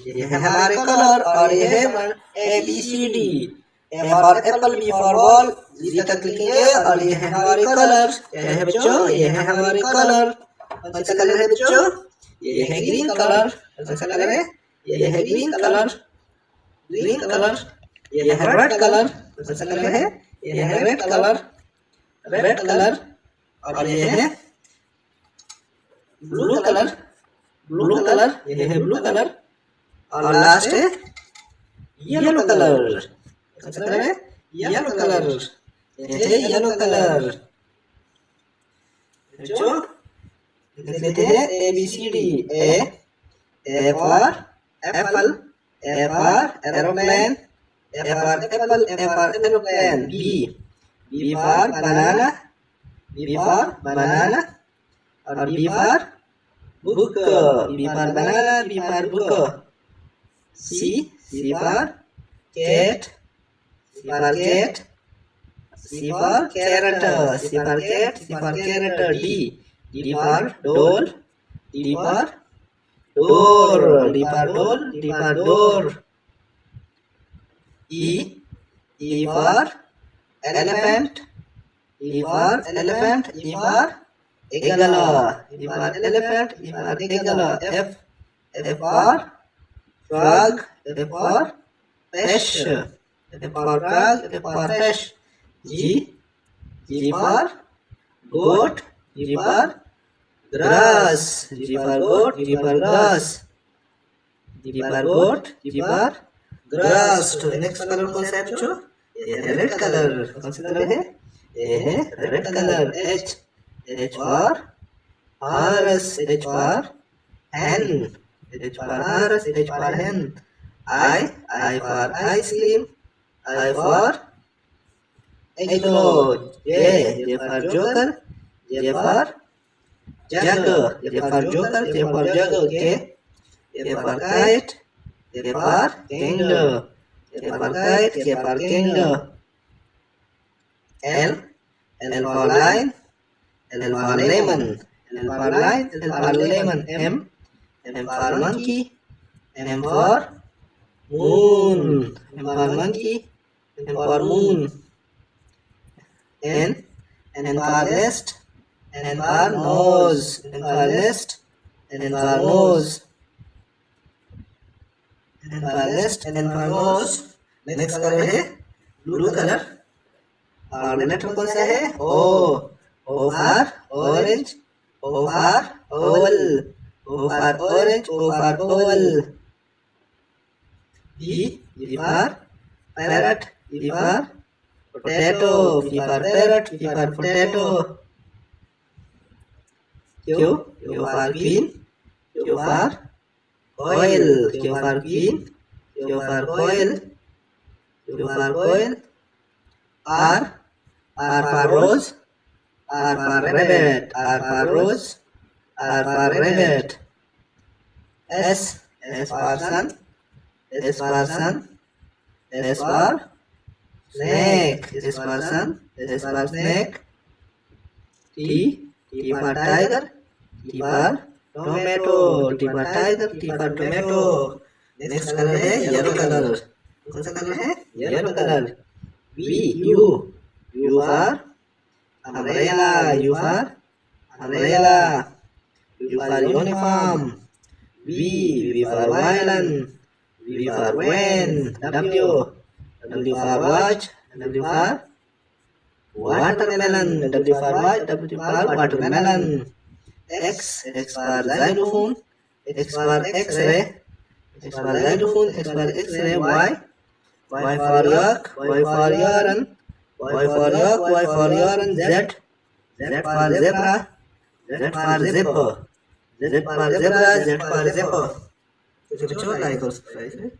ये है हमारे कलर और ये है ABCD। A for apple, B for ball, G तक लिखेंगे और ये है हमारे कलर। क्या है बच्चों? ये है हमारे कलर। कौन सा कलर है बच्चों? ये है ग्रीन कलर। कौन सा कलर है? ये है ग्रीन कलर। Green colour. ये है रेड कलर। कौन सा कलर है? ये है रेड कलर। Red colour. और ये है ब्लू कलर। Blue colour. ये है ब्लू कलर। और लास्ट है येलो कलर। कौन सा कलर है? Yellow colour. ये है येलो कलर। बच्चों लिख लेते हैं ABCD। A for apple, A for aeroplane, A for apple, A for aeroplane. B for banana, B for banana. और B for book, B for banana, B for book. C for cat, C for cat, C for carrot, C for cat, C for carrot. D for doll, D for door, D for doll, D for door. E for elephant, E for elephant, E for eagle, E for elephant, E for eagle। F for frog, F for fish, F for frog, F for fish। G for goat, G for grass, G for goat, G for grass। G for goat, G for grass। तो next colour कौन सा है बच्चों? ये है red colour. कौन सा colour है? ये है red colour. H for horse, H for hen, H for horse, H for hen। I for ice cream, I for eggnog। J for joker, J for jug, J for joker, J for jug। K for kite, K for king, K for kite, K for king। L for lion, L for lemon, L for lion, L for lemon। M for monkey, M for moon, M for monkey, M for moon। N for nest, N for nose, N for nest, N for nose, N for nest, N for nose। Next colour है blue colour. और letter कौन सा है? O for orange, O for oval, O for orange, O for oval। P for parrot, P for potato, P for parrot, P for potato। Q for queen, Q for coil, Q for queen, Q for coil, Q for coil। R for rose, R for rabbit, R for rose, R for rabbit। S for sun, S for sun, S for snake, S for sun, S for snake। T for tiger, T for tomato, T for tiger, T for tomato। Next colour है yellow colour. कौन सा colour है? Yellow colour. U for umbrella, U for umbrella, U for uniform। V for violin, V for van। W for watch, W for watermelon, W for watch, W for watermelon। X for xylophone, X for x-ray, X for xylophone, X for x-ray। Y for yak, Y for urine, Y for yak, Y for urine। Z for zebra, Z for zip, Z for zebra, Z for zip। तो बच्चों like और subscribe